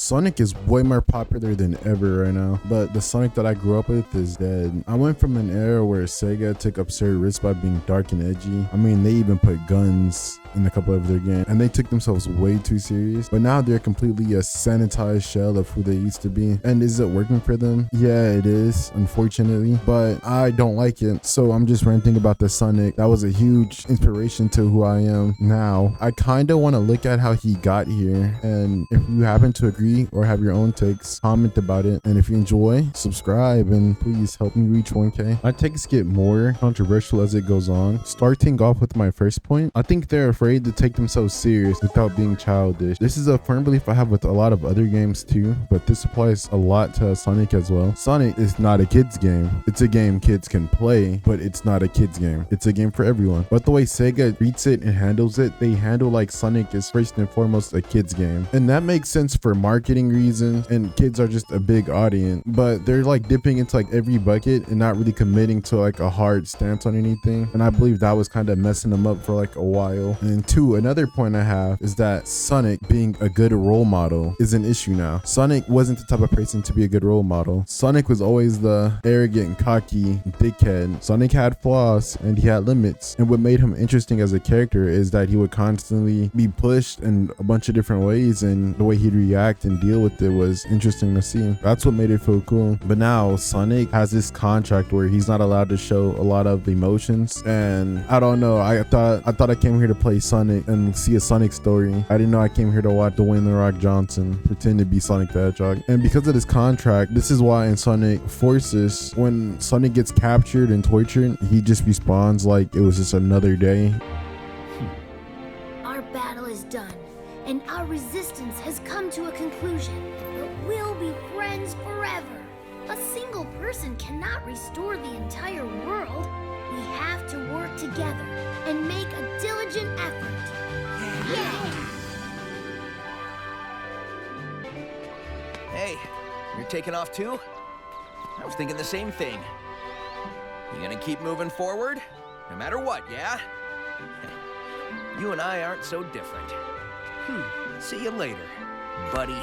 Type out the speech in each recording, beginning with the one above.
Sonic is way more popular than ever right now, but the Sonic that I grew up with is dead. I went from an era where Sega took absurd risks by being dark and edgy. I mean, they even put guns in a couple of their games, and they took themselves way too serious, but now they're completely a sanitized shell of who they used to be. And is it working for them? Yeah, it is, unfortunately, but I don't like it. So I'm just ranting about the Sonic that was a huge inspiration to who I am now. I kind of want to look at how he got here, and if you happen to agree or have your own takes, comment about it. And if you enjoy, subscribe, and please help me reach 1K. My takes get more controversial as it goes on. Starting off with my first point, I think they're afraid to take themselves serious without being childish. This is a firm belief I have with a lot of other games too, but this applies a lot to Sonic as well. Sonic is not a kid's game. It's a game kids can play, but it's not a kid's game. It's a game for everyone. But the way Sega treats it and handles it, they handle like Sonic is first and foremost a kid's game. And that makes sense for marketing reasons, and kids are just a big audience, but they're like dipping into like every bucket and not really committing to like a hard stance on anything. And I believe that was kind of messing them up for like a while. And two, another point I have is that Sonic being a good role model is an issue now. Sonic wasn't the type of person to be a good role model. Sonic was always the arrogant, cocky dickhead. Sonic had flaws and he had limits. And what made him interesting as a character is that he would constantly be pushed in a bunch of different ways, and the way he'd react and deal with it was interesting to see. That's what made it feel cool. But now Sonic has this contract where he's not allowed to show a lot of emotions, and I don't know. I thought I came here to play Sonic and see a Sonic story. I didn't know I came here to watch Dwayne "The Rock" Johnson pretend to be Sonic the Hedgehog. And because of this contract, this is why in Sonic Forces, when Sonic gets captured and tortured, he just responds like it was just another day. Our battle is done, and our resistance has come to a conclusion. But we'll be friends forever. A single person cannot restore the entire world. We have to work together and make a diligent effort. Yeah! Hey, you're taking off too? I was thinking the same thing. You gonna keep moving forward? No matter what, yeah? You and I aren't so different. See you later, buddy.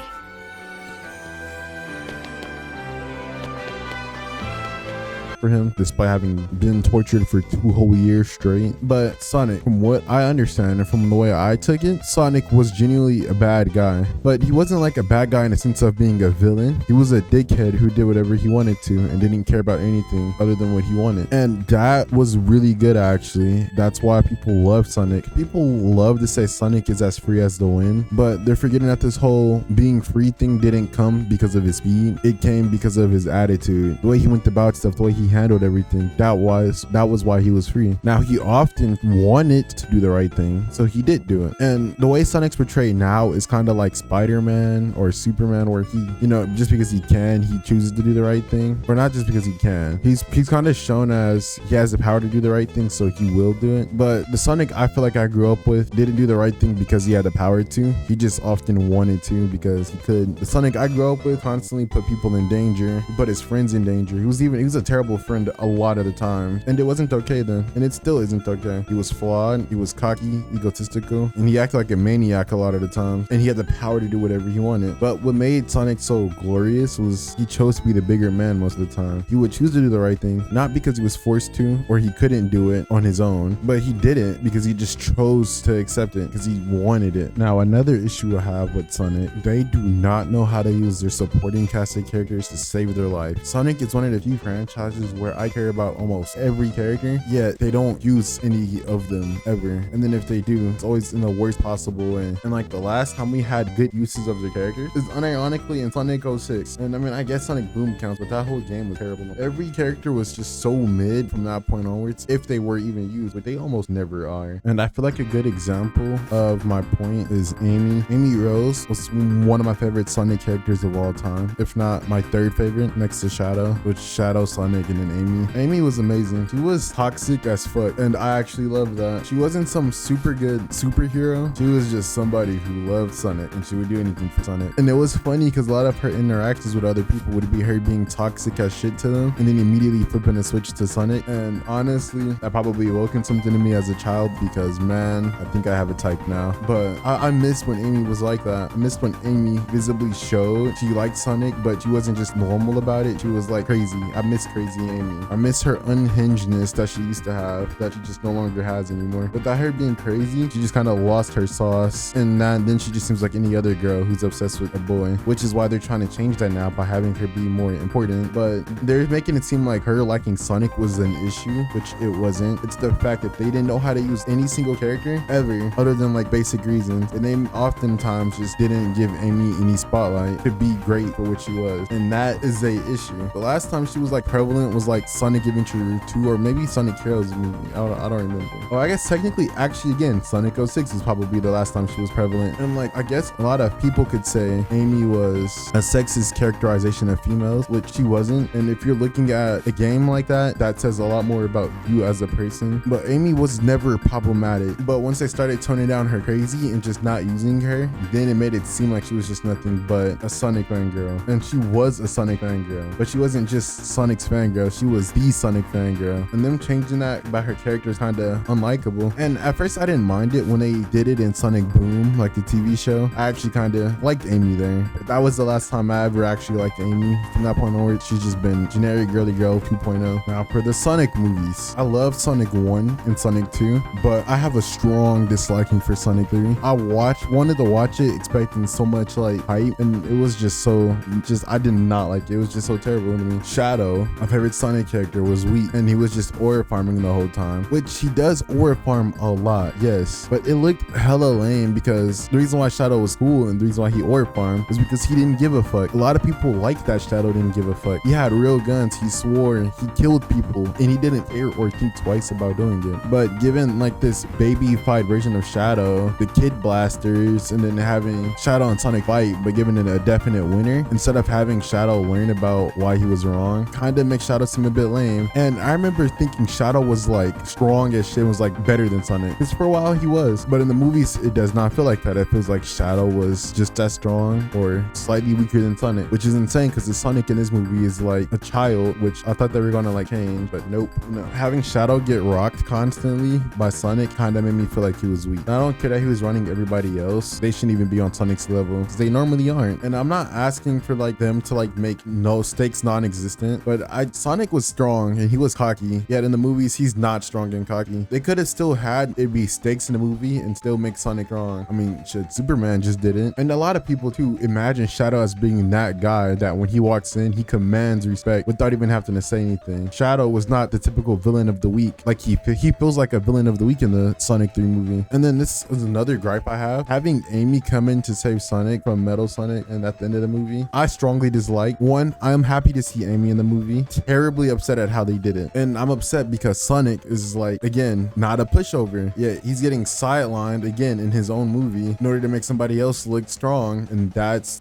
For him, despite having been tortured for 2 whole years straight. But Sonic, from what I understand and from the way I took it, Sonic was genuinely a bad guy. But he wasn't like a bad guy in the sense of being a villain. He was a dickhead who did whatever he wanted to and didn't care about anything other than what he wanted. And that was really good, actually. That's why people love Sonic. People love to say Sonic is as free as the wind, but they're forgetting that this whole being free thing didn't come because of his speed. It came because of his attitude, the way he went about stuff, the way he handled everything. That was why he was free. Now, he often wanted to do the right thing, so he did do it. And the way Sonic's portrayed now is kind of like Spider-Man or Superman, where he, you know, just because he can, he chooses to do the right thing, or not just because he can. He's kind of shown as he has the power to do the right thing, so he will do it. But the Sonic I feel like I grew up with didn't do the right thing because he had the power to. He just often wanted to because he could. The Sonic I grew up with constantly put people in danger. He put his friends in danger. He was a terrible friend a lot of the time, and it wasn't okay then, and it still isn't okay. He was flawed, he was cocky, egotistical, and he acted like a maniac a lot of the time, and he had the power to do whatever he wanted. But what made Sonic so glorious was he chose to be the bigger man most of the time. He would choose to do the right thing, not because he was forced to or he couldn't do it on his own, but he did it because he just chose to accept it because he wanted it. Now, another issue I have with Sonic, they do not know how to use their supporting cast of characters to save their life. Sonic is one of the few franchises where I care about almost every character, yet they don't use any of them ever. And then if they do, it's always in the worst possible way. And like the last time we had good uses of their characters is unironically in Sonic 06. And I mean, I guess Sonic Boom counts, but that whole game was terrible. Every character was just so mid from that point onwards, if they were even used, but they almost never are. And I feel like a good example of my point is Amy. Amy Rose was one of my favorite Sonic characters of all time, if not my third favorite, next to Shadow, which Shadow, Sonic, thinking than Amy. Amy was amazing. She was toxic as fuck, and I actually loved that. She wasn't some super good superhero. She was just somebody who loved Sonic, and she would do anything for Sonic. And it was funny because a lot of her interactions with other people would be her being toxic as shit to them, and then immediately flipping a switch to Sonic. And honestly, that probably awoken something in me as a child, because man, I think I have a type now. But I miss when Amy was like that. I miss when Amy visibly showed she liked Sonic, but she wasn't just normal about it. She was like crazy. I miss crazy Amy. I miss her unhingedness that she used to have, that she just no longer has anymore. Without her being crazy, she just kind of lost her sauce, and then she just seems like any other girl who's obsessed with a boy, which is why they're trying to change that now by having her be more important. But they're making it seem like her liking Sonic was an issue, which it wasn't. It's the fact that they didn't know how to use any single character ever other than like basic reasons, and they oftentimes just didn't give Amy any spotlight to be great for what she was, and that is a issue. The last time she was like prevalent was like Sonic Adventure 2, or maybe Sonic Heroes movie. I don't remember. Oh, I guess technically, actually, again, Sonic 06 is probably the last time she was prevalent. And like, I guess a lot of people could say Amy was a sexist characterization of females, which she wasn't. And if you're looking at a game like that, that says a lot more about you as a person. But Amy was never problematic. But once they started toning down her crazy and just not using her, then it made it seem like she was just nothing but a Sonic fangirl. And she was a Sonic fangirl, but she wasn't just Sonic's fangirl, she was the Sonic fangirl. And them changing that by her character is kind of unlikable. And at first I didn't mind it when they did it in Sonic Boom, like the TV show. I actually kind of liked Amy there. But that was the last time I ever actually liked Amy. From that point onward, she's just been generic girly girl 2.0. Now for the Sonic movies, I love Sonic 1 and Sonic 2, but I have a strong disliking for Sonic 3. I wanted to watch it expecting so much like hype, and it was just I did not like it. It was just so terrible to me. Shadow, my favorite Sonic character, was weak, and he was just ore farming the whole time, which he does ore farm a lot, yes, but it looked hella lame, because the reason why Shadow was cool and the reason why he ore farmed was because he didn't give a fuck. A lot of people liked that Shadow didn't give a fuck. He had real guns, he swore, he killed people, and he didn't care or think twice about doing it. But given like this baby-fied version of Shadow, the kid blasters, and then having Shadow and Sonic fight, but giving it a definite winner instead of having Shadow learn about why he was wrong, kind of makes Shadow seem a bit lame. And I remember thinking Shadow was like strong as shit, was like better than Sonic, because for a while he was, but in the movies it does not feel like that. It feels like Shadow was just as strong or slightly weaker than Sonic, which is insane because the Sonic in this movie is like a child, which I thought they were gonna like change, but nope. No, having Shadow get rocked constantly by Sonic kind of made me feel like he was weak. And I don't care that he was running everybody else, they shouldn't even be on Sonic's level, because they normally aren't. And I'm not asking for like them to like make no stakes non-existent, but Sonic was strong and he was cocky, yet in the movies he's not strong and cocky. They could have still had it be stakes in the movie and still make Sonic wrong. I mean, shit, Superman just didn't. And a lot of people too imagine Shadow as being that guy that when he walks in he commands respect without even having to say anything. Shadow was not the typical villain of the week. Like he feels like a villain of the week in the Sonic 3 movie. And then this is another gripe I have. Having Amy come in to save Sonic from Metal Sonic and at the end of the movie, I strongly dislike. One, I am happy to see Amy in the movie. Terribly upset at how they did it. And I'm upset because Sonic is like, again, not a pushover. Yeah, he's getting sidelined again in his own movie in order to make somebody else look strong. And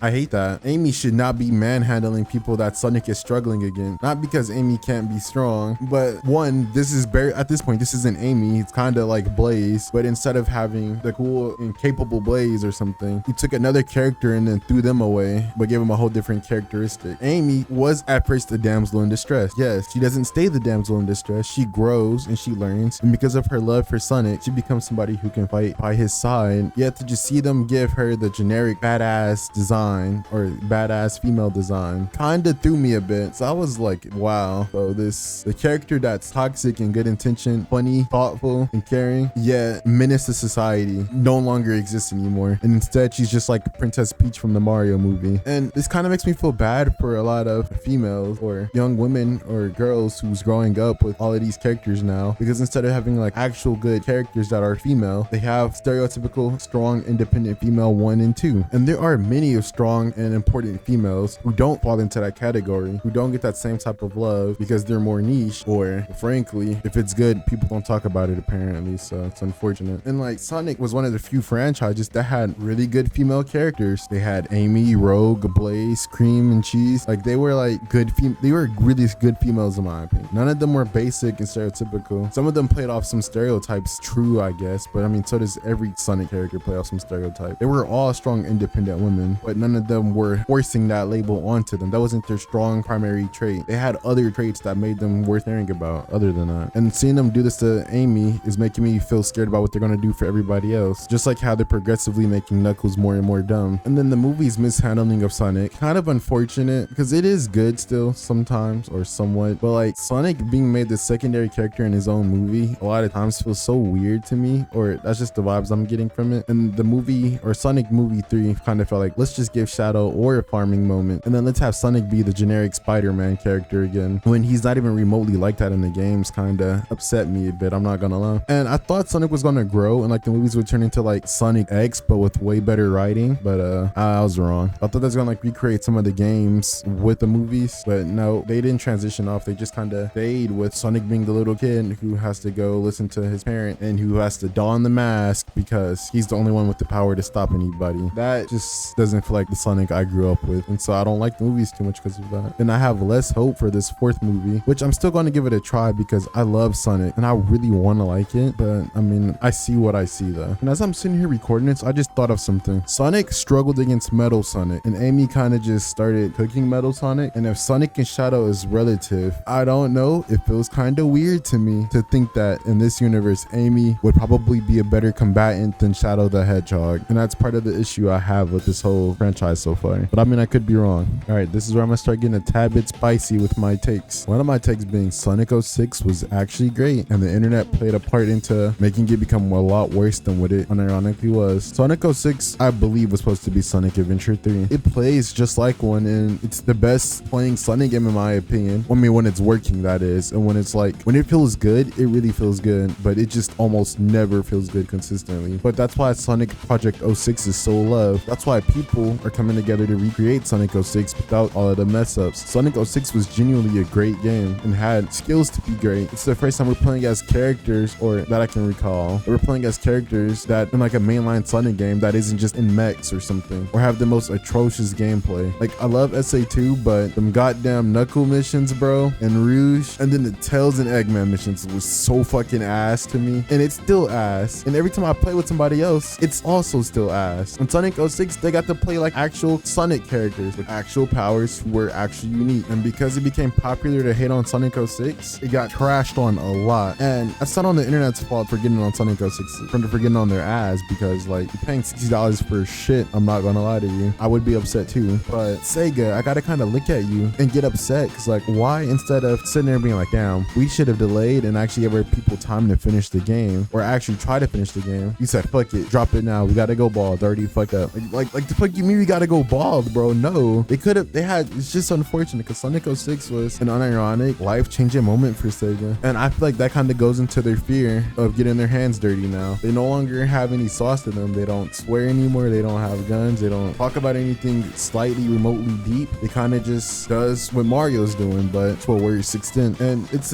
I hate that. Amy should not be manhandling people that Sonic is struggling against. Not because Amy can't be strong, but one, at this point, this isn't Amy. It's kind of like Blaze, but instead of having the cool and capable Blaze or something, he took another character and then threw them away, but gave him a whole different characteristic. Amy was at first the damsel in distress. Yes, she doesn't stay the damsel in distress. She grows and she learns, and because of her love for Sonic, she becomes somebody who can fight by his side. Yet to just see them give her the generic badass design or badass female design kind of threw me a bit. So I was like, wow. So the character that's toxic and good intention, funny, thoughtful, and caring, yet menace to society, no longer exists anymore. And instead, she's just like Princess Peach from the Mario movie. And this kind of makes me feel bad for a lot of females or young women or girls who's growing up with all of these characters now, because instead of having like actual good characters that are female, they have stereotypical strong independent female 1 and 2. And there are many of strong and important females who don't fall into that category, who don't get that same type of love because they're more niche, or frankly, if it's good, people don't talk about it apparently, so it's unfortunate. And like Sonic was one of the few franchises that had really good female characters. They had Amy, Rogue, Blaze, Cream, and Cheese. Like they were like good they were really good females in my opinion. None of them were basic and stereotypical. Some of them played off some stereotypes, true I guess, but I mean so does every Sonic character play off some stereotype. They were all strong independent women, but none of them were forcing that label onto them. That wasn't their strong primary trait. They had other traits that made them worth caring about other than that. And seeing them do this to Amy is making me feel scared about what they're gonna do for everybody else. Just like how they're progressively making Knuckles more and more dumb. And then the movie's mishandling of Sonic, kind of unfortunate because it is good still sometimes or somewhat, but like Sonic being made the secondary character in his own movie a lot of times feels so weird to me, or that's just the vibes I'm getting from it. And the movie or Sonic movie 3 kind of felt like, let's just give Shadow or a farming moment, and then let's have Sonic be the generic Spider-Man character again when he's not even remotely like that in the games. Kind of upset me a bit, I'm not gonna lie. And I thought Sonic was gonna grow and like the movies would turn into like Sonic X but with way better writing, but I was wrong. I thought they was gonna like recreate some of the games with the movies, but no, they didn't transition off. They just kind of stayed with Sonic being the little kid who has to go listen to his parent and who has to don the mask because he's the only one with the power to stop anybody. That just doesn't feel like the Sonic I grew up with, and so I don't like the movies too much because of that. And I have less hope for this fourth movie, which I'm still going to give it a try because I love Sonic and I really want to like it, but I mean I see what I see though. And as I'm sitting here recording this, I just thought of something. Sonic struggled against Metal Sonic and Amy kind of just started cooking Metal Sonic, and if Sonic and Shadow is relative, I don't know, it feels kind of weird to me to think that in this universe Amy would probably be a better combatant than Shadow the Hedgehog, and that's part of the issue I have with this whole franchise so far. But I mean I could be wrong. All right, this is where I'm gonna start getting a tad bit spicy with my takes. One of my takes being Sonic 06 was actually great, and the internet played a part into making it become a lot worse than what it unironically was. Sonic 06 I believe was supposed to be Sonic Adventure 3. It plays just like one, and it's the best playing Sonic game in my opinion. I mean when it's working, that is, and when it's like when it feels good, it really feels good, but it just almost never feels good consistently. But that's why Sonic Project 06 is so loved. That's why people are coming together to recreate Sonic 06 without all of the mess ups. Sonic 06 was genuinely a great game and had skills to be great. It's the first time we're playing as characters, or that I can recall, that we're playing as characters that in like a mainline Sonic game that isn't just in mechs or something, or have the most atrocious gameplay. Like I love SA2, but them goddamn Knuckle missions, bro, and Rouge, and then the Tails and Eggman missions was so fucking ass to me, and it's still ass. And every time I play with somebody else, it's also still ass. On Sonic 06, they got to play like actual Sonic characters with actual powers who were actually unique, and because it became popular to hate on Sonic 06, it got trashed on a lot. And that's not on the internet's fault for getting on Sonic 06, for getting on their ass, because like you're paying $60 for shit. I'm not gonna lie to you, I would be upset too. But Sega, I gotta kind of look at you and get upset, because like why, instead of sitting there being like, damn, we should have delayed and actually gave our people time to finish the game, or actually try to finish the game, you said fuck it, drop it now, we gotta go bald, already fucked up. Like the fuck you mean we gotta go bald, bro? No, it's just unfortunate because Sonic 06 was an unironic life-changing moment for Sega, and I feel like that kind of goes into their fear of getting their hands dirty now. They no longer have any sauce to them. They don't swear anymore, they don't have guns, they don't talk about anything slightly remotely deep. They kind of just does what Mario's doing, but to a worse extent. And it's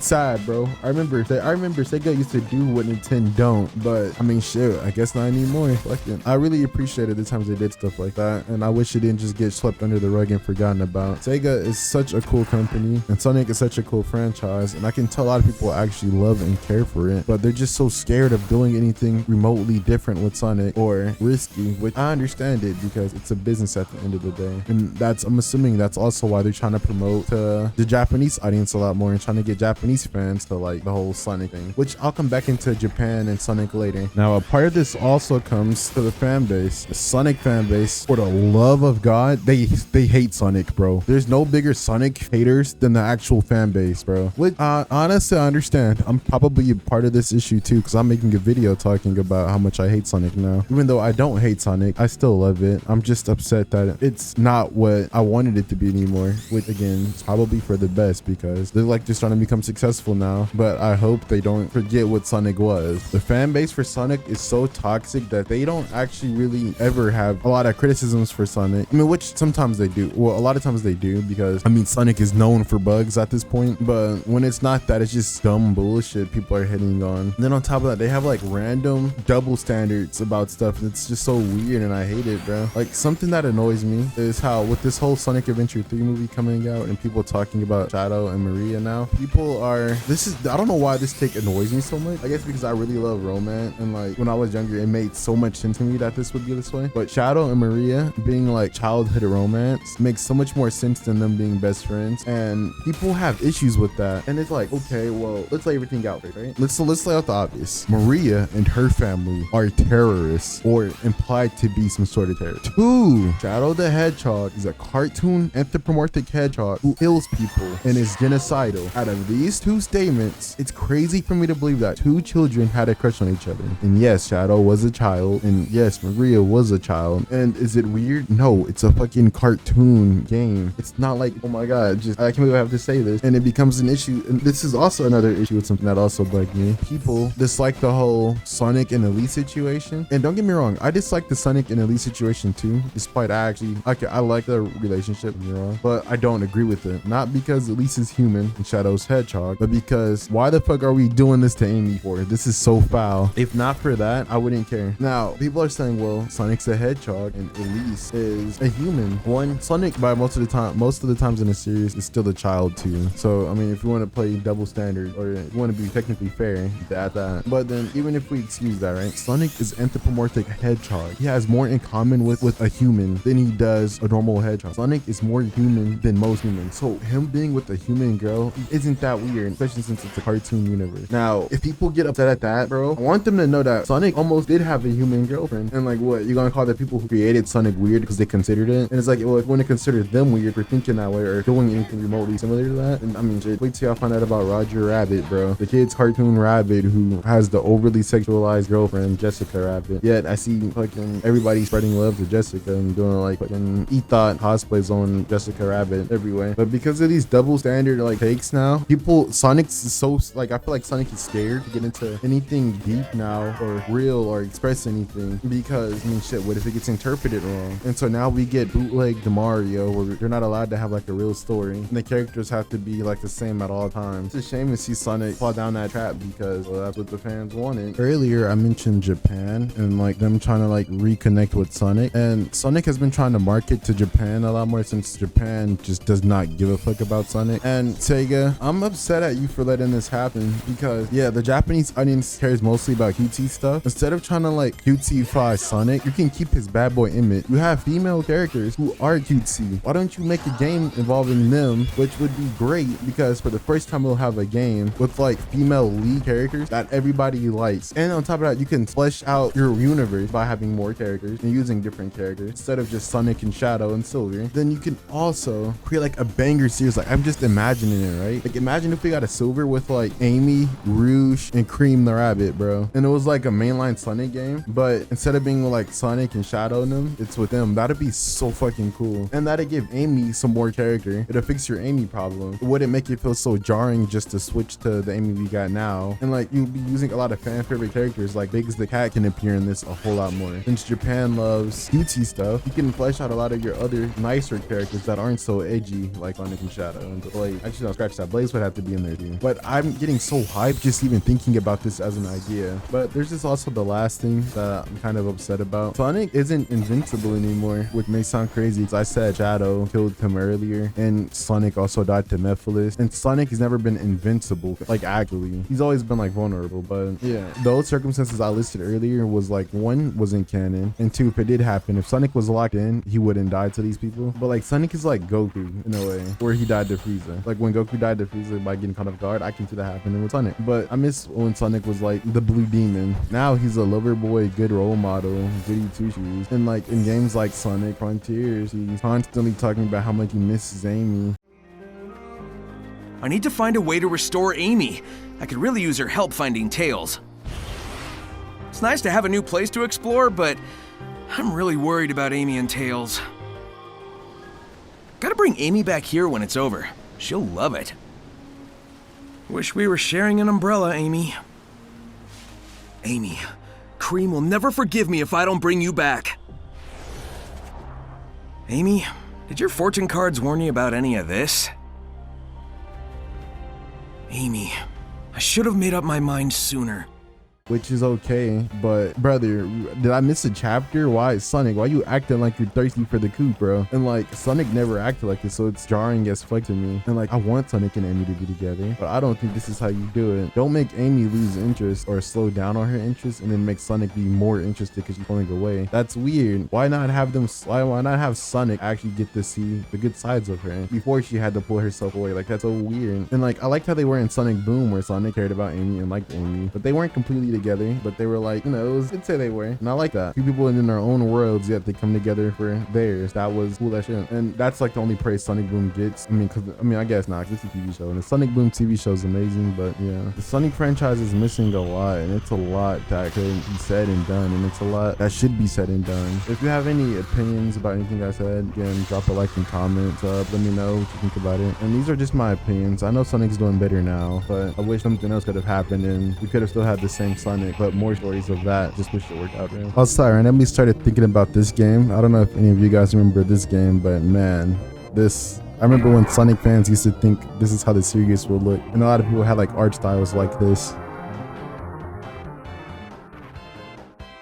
sad, bro. I remember Sega used to do what Nintendo don't, but I mean shit, I guess not anymore. Fucking, I really appreciated the times they did stuff like that, and I wish it didn't just get swept under the rug and forgotten about. Sega is such a cool company, and Sonic is such a cool franchise, and I can tell a lot of people actually love and care for it, but they're just so scared of doing anything remotely different with Sonic or risky, which I understand it because it's a business at the end of the day. And I'm assuming that's also why they're trying to promote to the Japanese audience a lot more and trying to get Japanese fans to like the whole Sonic thing, which I'll come back into Japan and Sonic later. Now, a part of this also comes to the fan base. The Sonic fan base, for the love of God, they hate Sonic, bro. There's no bigger Sonic haters than the actual fan base, bro. Which honestly, I understand. I'm probably a part of this issue too, because I'm making a video talking about how much I hate Sonic now. Even though I don't hate Sonic, I still love it. I'm just upset that it's not what I wanted it to be anymore, which again is probably for the best because they're like just trying to become successful now. But I hope they don't forget what Sonic was. The fan base for Sonic is so toxic that they don't actually really ever have a lot of criticisms for Sonic. I mean, which sometimes they do. Well, a lot of times they do, because I mean Sonic is known for bugs at this point, but when it's not that, it's just dumb bullshit people are hitting on. And then on top of that, they have like random double standards about stuff. It's just so weird and I hate it, bro. Like something that annoys me is how with this whole Sonic Adventure 3 movie coming out and people talking talking about Shadow and Maria now. People are, I don't know why this take annoys me so much. I guess because I really love romance, and like when I was younger, it made so much sense to me that this would be this way. But Shadow and Maria being like childhood romance makes so much more sense than them being best friends, and people have issues with that. And it's like, okay, well, let's lay everything out there, right? Let's lay out the obvious. Maria and her family are terrorists, or implied to be some sort of terrorist. 2, Shadow the Hedgehog is a cartoon anthropomorphic hedgehog who kills people and is genocidal. Out of these 2 statements, it's crazy for me to believe that 2 children had a crush on each other. And yes, Shadow was a child, and yes, Maria was a child. And is it weird? No, it's a fucking cartoon game. It's not like, oh my god, just I can't believe I have to say this. And it becomes an issue. And this is also another issue with something that also bugged me. People dislike the whole Sonic and Elise situation. And don't get me wrong, I dislike the Sonic and Elise situation too, despite I like the relationship, you know, but I don't agree with it. Not because Elise is human and Shadow's hedgehog, but because why the fuck are we doing this to Amy for? This is so foul. If not for that, I wouldn't care. Now, people are saying, well, Sonic's a hedgehog and Elise is a human. One, Sonic by most of the times in the series is still a child too. So, I mean, if you want to play double standard or you want to be technically fair at that. But then even if we excuse that, right? Sonic is anthropomorphic hedgehog. He has more in common with a human than he does a normal hedgehog. Sonic is more human than most humans. So him being with a human girl isn't that weird, especially since it's a cartoon universe. Now, if people get upset at that, bro, I want them to know that Sonic almost did have a human girlfriend. And like, what, you're gonna call the people who created Sonic weird because they considered it? And it's like, well, if you want to consider them weird for thinking that way or doing anything remotely similar to that, and I mean, shit, wait till y'all find out about Roger Rabbit, bro. The kid's cartoon rabbit who has the overly sexualized girlfriend, Jessica Rabbit. Yet I see fucking everybody spreading love to Jessica and doing like fucking e-thought cosplays on Jessica Rabbit everywhere. But because of these double standard like takes now, Sonic's so, like, I feel like Sonic is scared to get into anything deep now or real or express anything because, I mean, shit, what if it gets interpreted wrong? And so now we get bootleg to Mario where they're not allowed to have like a real story and the characters have to be like the same at all times. It's a shame to see Sonic fall down that trap because, well, that's what the fans wanted. Earlier I mentioned Japan and like them trying to like reconnect with Sonic, and Sonic has been trying to market to Japan a lot more since Japan just does not give a fuck about Sonic. And Sega, I'm upset at you for letting this happen because, yeah, the Japanese audience cares mostly about cutesy stuff. Instead of trying to like cutesy-fy Sonic, you can keep his bad boy image. You have female characters who are cutesy. Why don't you make a game involving them, which would be great because for the first time we'll have a game with like female lead characters that everybody likes. And on top of that, you can flesh out your universe by having more characters and using different characters instead of just Sonic and Shadow and Silver. Then you can also create like a banger series. Like, I'm just imagining it, right? Like, imagine if we got a Silver with like Amy, Rouge, and Cream the Rabbit, bro. And it was like a mainline Sonic game, but instead of being like Sonic and Shadow in them, it's with them. That'd be so fucking cool. And that'd give Amy some more character. It'll fix your Amy problem. It wouldn't make it feel so jarring just to switch to the Amy we got now. And like, you'll be using a lot of fan favorite characters. Like Biggs the Cat can appear in this a whole lot more. Since Japan loves cutesy stuff, you can flesh out a lot of your other nicer characters that aren't so edgy like Sonic and Shadow. And Blaze, actually, no, scratch that. Blaze would have to be in there too. But I'm getting so hyped just even thinking about this as an idea. But there's just also the last thing that I'm kind of upset about. Sonic isn't invincible anymore, which may sound crazy because I said Shadow killed him earlier and Sonic also died to Mephiles, and Sonic has never been invincible. Like, actually, he's always been like vulnerable. But yeah, those circumstances I listed earlier was like, one, wasn't canon, and two, if it did happen, if Sonic was locked in, he wouldn't die to these people. But like, Sonic is like Goku in a way, where he died to Frieza. Like when Goku died to Frieza by getting caught off guard, I can see that happening with Sonic. But I miss when Sonic was like the blue demon. Now he's a lover boy, good role model, goody two shoes. And like in games like Sonic Frontiers, he's constantly talking about how much he misses Amy. I need to find a way to restore Amy. I could really use her help finding Tails. It's nice to have a new place to explore, but I'm really worried about Amy and Tails. Gotta bring Amy back here when it's over. She'll love it. Wish we were sharing an umbrella, Amy. Amy, Cream will never forgive me if I don't bring you back. Amy, did your fortune cards warn you about any of this? Amy, I should have made up my mind sooner. which is okay. But brother, did I miss a chapter? Why Sonic? Why you acting like you're thirsty for the coup, bro? And like Sonic never acted like this, so it's jarring as fuck to me. And like I want Sonic and Amy to be together, but I don't think this is how you do it. Don't make Amy lose interest or slow down on her interest, and then make Sonic be more interested because she's pulling away. That's weird. Why not have them? Why not have Sonic actually get to see the good sides of her before she had to pull herself away? Like that's so weird. And like I liked how they were in Sonic Boom, where Sonic cared about Amy and liked Amy, but they weren't completely together. But they were like, you know, it was good to say they were, and I like that. Two people in their own worlds, yet they come together for theirs. That was cool as shit. And that's like the only praise Sonic Boom gets. I guess not, because it's a TV show, and the Sonic Boom TV show is amazing. But yeah, the Sonic franchise is missing a lot, and it's a lot that could be said and done, and it's a lot that should be said and done. If you have any opinions about anything I said, again, drop a like and comment. Let me know what you think about it. And these are just my opinions. I know Sonic's doing better now, but I wish something else could have happened, and we could have still had the same Sonic, but more stories of that. Just wish it worked out, man. Also, I randomly started thinking about this game. I don't know if any of you guys remember this game, but man, I remember when Sonic fans used to think this is how the series would look, and a lot of people had like art styles like this.